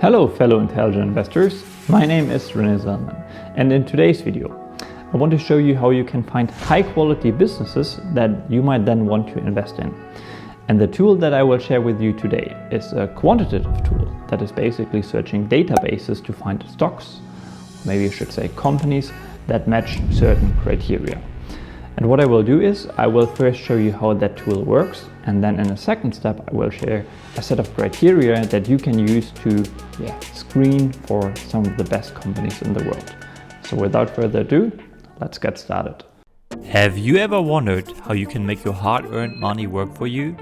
Hello fellow intelligent investors, my name is René Zellman, and in today's video I want to show you how you can find high quality businesses that you might then want to invest in. And the tool that I will share with you today is a quantitative tool that is basically searching databases to find stocks, maybe you should say companies, that match certain criteria. And what I will do is I will first show you how that tool works, and then in a second step I will share a set of criteria that you can use to screen for some of the best companies in the world. So without further ado, let's get started. Have you ever wondered how you can make your hard-earned money work for you?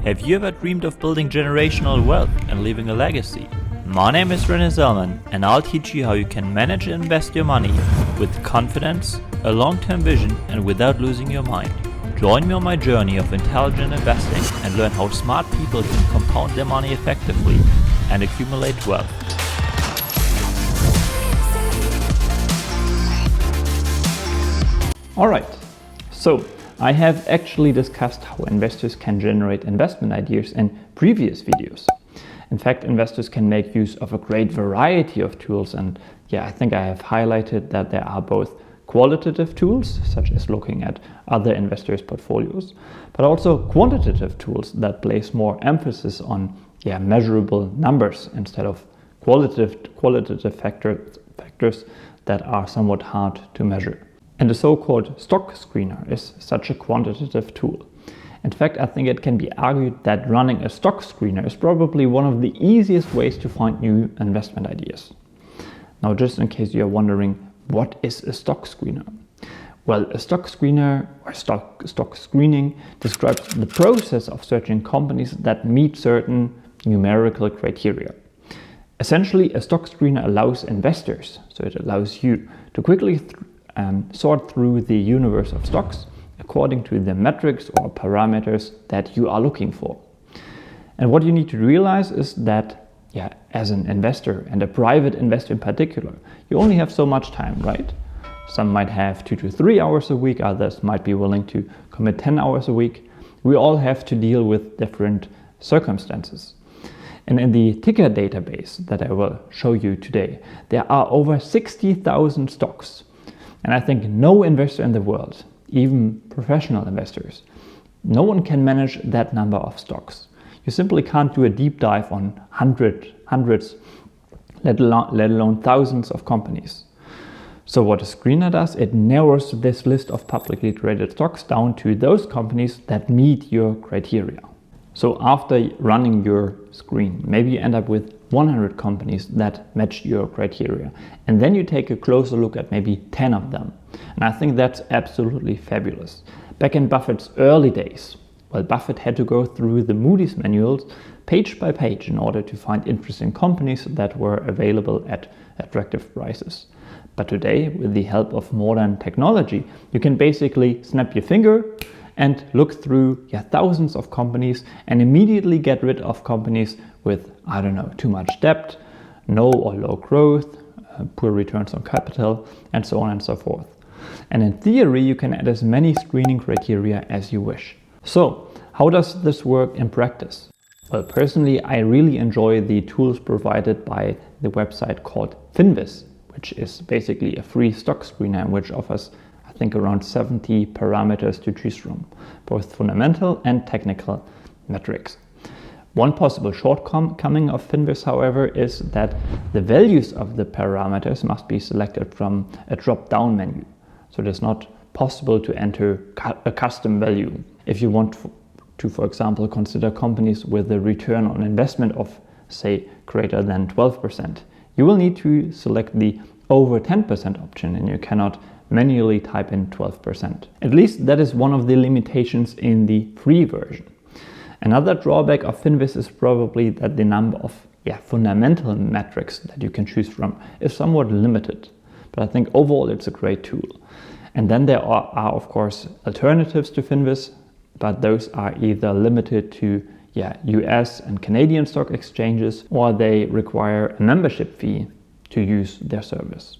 Have you ever dreamed of building generational wealth and leaving a legacy? My name is René Zellman, and I'll teach you how you can manage and invest your money with confidence, a long-term vision, and without losing your mind. Join me on my journey of intelligent investing and learn how smart people can compound their money effectively and accumulate wealth. Alright, so I have actually discussed how investors can generate investment ideas in previous videos. In fact, investors can make use of a great variety of tools, and I think I have highlighted that there are both qualitative tools, such as looking at other investors' portfolios, but also quantitative tools that place more emphasis on measurable numbers instead of qualitative factors that are somewhat hard to measure. And the so-called stock screener is such a quantitative tool. In fact, I think it can be argued that running a stock screener is probably one of the easiest ways to find new investment ideas. Now, just in case you're wondering, what is a stock screener? Well, a stock screener or stock screening describes the process of searching companies that meet certain numerical criteria. Essentially, a stock screener allows investors, so it allows you to quickly sort through the universe of stocks according to the metrics or parameters that you are looking for. And what you need to realize is that, as an investor, and a private investor in particular, you only have so much time, right? Some might have 2 to 3 hours a week, others might be willing to commit 10 hours a week. We all have to deal with different circumstances. And in the TIKR database that I will show you today, there are over 60,000 stocks. And I think no investor in the world, even professional investors, no one can manage that number of stocks. You simply can't do a deep dive on hundreds, let alone thousands of companies. So what a screener does, it narrows this list of publicly traded stocks down to those companies that meet your criteria. So after running your screen, maybe you end up with 100 companies that match your criteria. And then you take a closer look at maybe 10 of them. And I think that's absolutely fabulous. Back in Buffett's early days, Buffett had to go through the Moody's manuals page by page in order to find interesting companies that were available at attractive prices. But today, with the help of modern technology, you can basically snap your finger and look through thousands of companies and immediately get rid of companies with, too much debt, no or low growth, poor returns on capital, and so on and so forth. And in theory, you can add as many screening criteria as you wish. So, how does this work in practice? Well, personally, I really enjoy the tools provided by the website called Finviz, which is basically a free stock screener which offers I think around 70 parameters to choose from, both fundamental and technical metrics. One possible shortcoming of Finviz, however, is that the values of the parameters must be selected from a drop-down menu. So it is not possible to enter a custom value. If you want to, for example, consider companies with a return on investment of, say, greater than 12%, you will need to select the over 10% option, and you cannot manually type in 12%. At least that is one of the limitations in the free version. Another drawback of Finviz is probably that the number of fundamental metrics that you can choose from is somewhat limited. But I think overall it's a great tool. And then there are of course alternatives to Finviz, but those are either limited to US and Canadian stock exchanges, or they require a membership fee to use their service.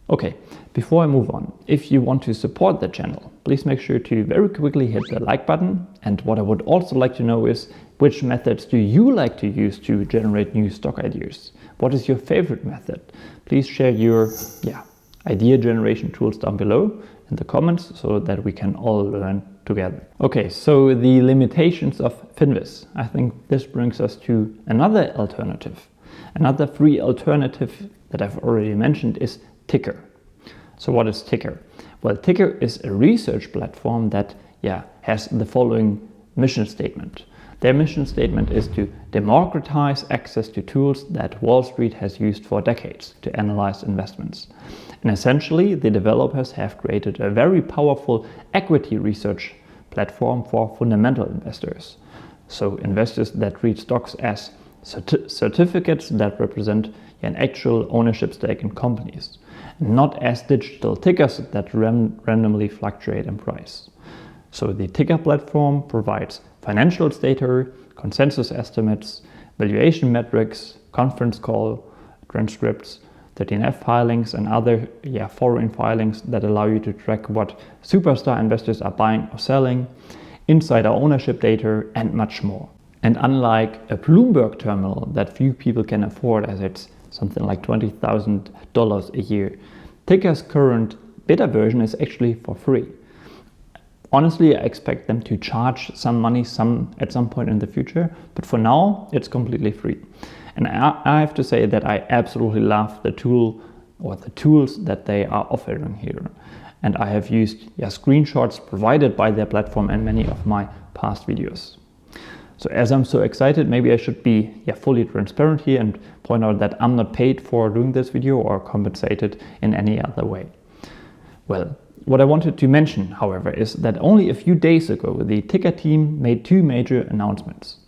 Okay, before I move on, if you want to support the channel, please make sure to very quickly hit the like button. And what I would also like to know is, which methods do you like to use to generate new stock ideas? What is your favorite method? Please share your idea generation tools down below in the comments so that we can all learn together. Okay, so the limitations of Finviz. I think this brings us to another alternative. Another free alternative that I've already mentioned is TIKR. So what is TIKR? Well, TIKR is a research platform that has the following mission statement. Their mission statement is to democratize access to tools that Wall Street has used for decades to analyze investments. And essentially, the developers have created a very powerful equity research platform for fundamental investors. So investors that treat stocks as certificates that represent an actual ownership stake in companies, not as digital tickers that randomly fluctuate in price. So the TIKR platform provides financials data, consensus estimates, valuation metrics, conference call transcripts, 13F filings, and other foreign filings that allow you to track what superstar investors are buying or selling, insider ownership data, and much more. And unlike a Bloomberg terminal that few people can afford, as it's something like $20,000 a year, TIKR's current beta version is actually for free. Honestly, I expect them to charge some money at some point in the future, but for now, it's completely free. And I have to say that I absolutely love the tool or the tools that they are offering here. And I have used screenshots provided by their platform in many of my past videos. So as I'm so excited, maybe I should be fully transparent here and point out that I'm not paid for doing this video or compensated in any other way. Well, what I wanted to mention, however, is that only a few days ago, the TIKR team made two major announcements.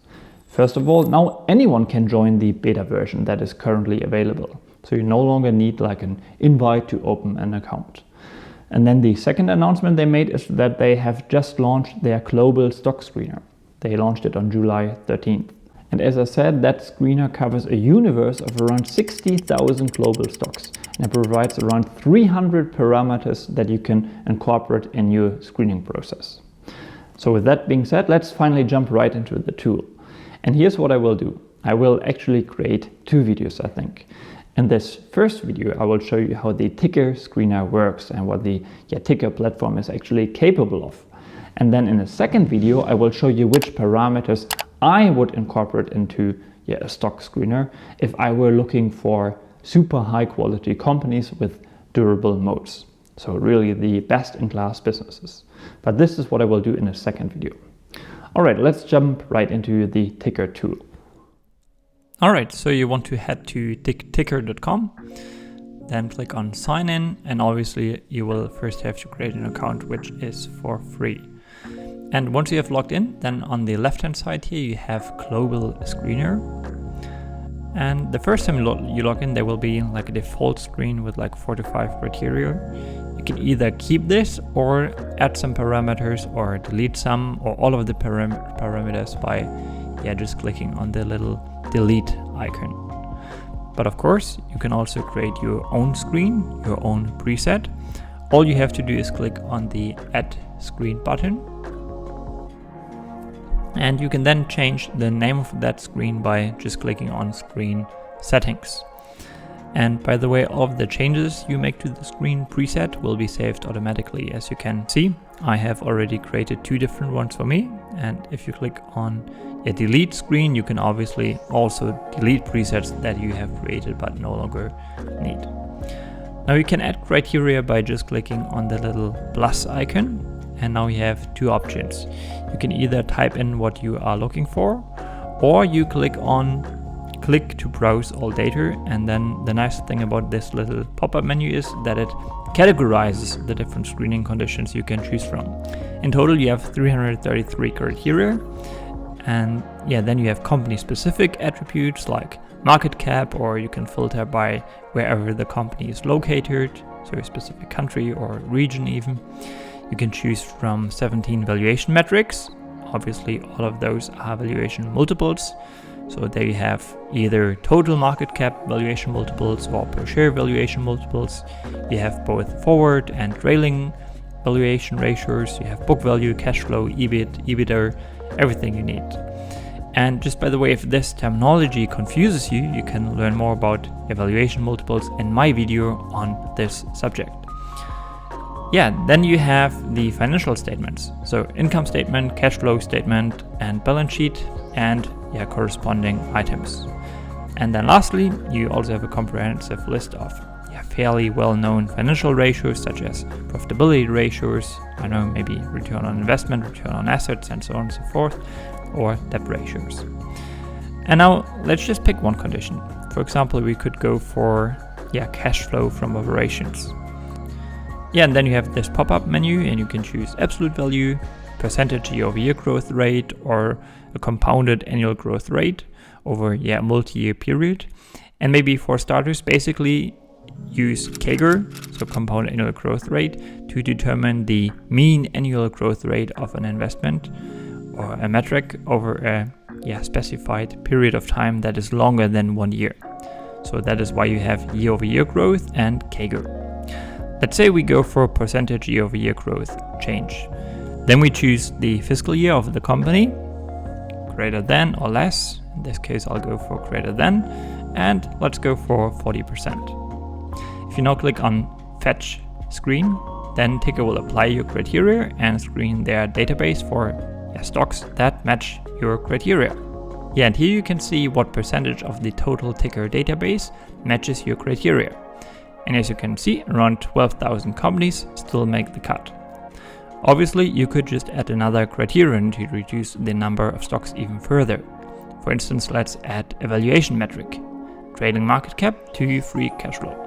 First of all, now anyone can join the beta version that is currently available. So you no longer need like an invite to open an account. And then the second announcement they made is that they have just launched their global stock screener. They launched it on July 13th. And as I said, that screener covers a universe of around 60,000 global stocks. And it provides around 300 parameters that you can incorporate in your screening process. So with that being said, let's finally jump right into the tool. And here's what I will do. I will actually create two videos, I think. In this first video, I will show you how the TIKR screener works and what the TIKR platform is actually capable of. And then in a second video, I will show you which parameters I would incorporate into a stock screener if I were looking for super high quality companies with durable moats. So really the best in class businesses. But this is what I will do in a second video. All right, let's jump right into the TIKR tool. All right, so you want to head to TIKR.com, then click on sign in, and obviously you will first have to create an account, which is for free. And once you have logged in, then on the left hand side here you have global screener. And the first time you log in, there will be like a default screen with like 4 to 5 criteria. You can either keep this or add some parameters or delete some or all of the parameters by just clicking on the little delete icon. But of course, you can also create your own screen, your own preset. All you have to do is click on the add screen button. And you can then change the name of that screen by just clicking on screen settings. And by the way, all of the changes you make to the screen preset will be saved automatically. As you can see, I have already created two different ones for me. And if you click on a delete screen, you can obviously also delete presets that you have created but no longer need. Now you can add criteria by just clicking on the little plus icon. And now you have two options. You can either type in what you are looking for, or you click to browse all data. And then the nice thing about this little pop-up menu is that it categorizes the different screening conditions you can choose from. In total, you have 333 criteria. And then you have company specific attributes like market cap, or you can filter by wherever the company is located, so a specific country or region even. You can choose from 17 valuation metrics. Obviously, all of those are valuation multiples. So there you have either total market cap valuation multiples or per share valuation multiples. You have both forward and trailing valuation ratios. You have book value, cash flow, EBIT, EBITDA, everything you need. And just by the way, if this terminology confuses you, you can learn more about evaluation multiples in my video on this subject. Yeah, then you have the financial statements. So income statement, cash flow statement, and balance sheet, and corresponding items. And then lastly, you also have a comprehensive list of fairly well-known financial ratios such as profitability ratios, maybe return on investment, return on assets, and so on and so forth, or debt ratios. And now let's just pick one condition. For example, we could go for cash flow from operations. And then you have this pop-up menu and you can choose absolute value, percentage year-over-year growth rate, or a compounded annual growth rate over a multi-year period. And maybe for starters, basically use TIKR, so compound annual growth rate, to determine the mean annual growth rate of an investment or a metric over a specified period of time that is longer than 1 year. So that is why you have year-over-year growth and TIKR. Let's say we go for percentage year-over-year growth change. Then we choose the fiscal year of the company, greater than or less. In this case, I'll go for greater than, and let's go for 40%. If you now click on Fetch Screen, then TIKR will apply your criteria and screen their database for stocks that match your criteria. And here you can see what percentage of the total TIKR database matches your criteria. And as you can see, around 12,000 companies still make the cut. Obviously, you could just add another criterion to reduce the number of stocks even further. For instance, let's add a valuation metric, trailing market cap to free cash flow.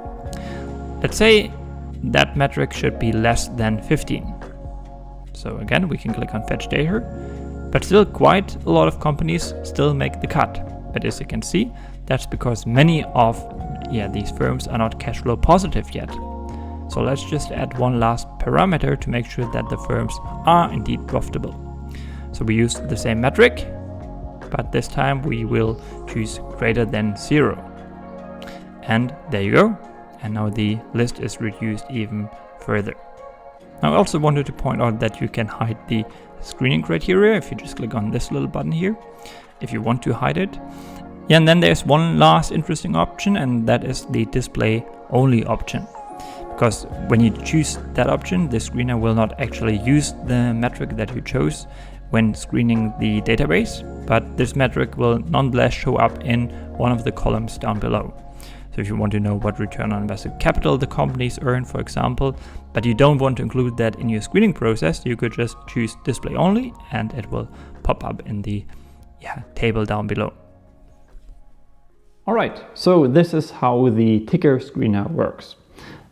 Let's say that metric should be less than 15. So again, we can click on Fetch Data, but still quite a lot of companies still make the cut. But as you can see, that's because many of these firms are not cash flow positive yet. So let's just add one last parameter to make sure that the firms are indeed profitable. So we use the same metric, but this time we will choose greater than 0. And there you go. And now the list is reduced even further. Now I also wanted to point out that you can hide the screening criteria if you just click on this little button here, if you want to hide it. And then there's one last interesting option, and that is the display only option. Because when you choose that option, the screener will not actually use the metric that you chose when screening the database, but this metric will nonetheless show up in one of the columns down below. So if you want to know what return on invested capital the companies earn, for example, but you don't want to include that in your screening process, you could just choose display only and it will pop up in the table down below. Alright, so this is how the TIKR screener works.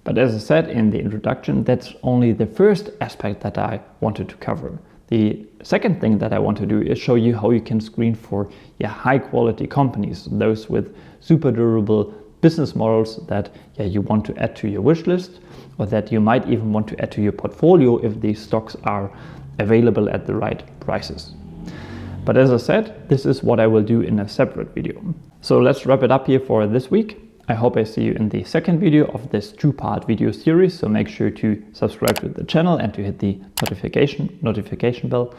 But as I said in the introduction, that's only the first aspect that I wanted to cover. The second thing that I want to do is show you how you can screen for high quality companies, those with super durable business models that you want to add to your wish list, or that you might even want to add to your portfolio if these stocks are available at the right prices. But as I said, this is what I will do in a separate video. So let's wrap it up here for this week. I hope I see you in the second video of this two-part video series, so make sure to subscribe to the channel and to hit the notification bell.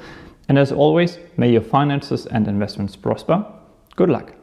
And as always, may your finances and investments prosper. Good luck.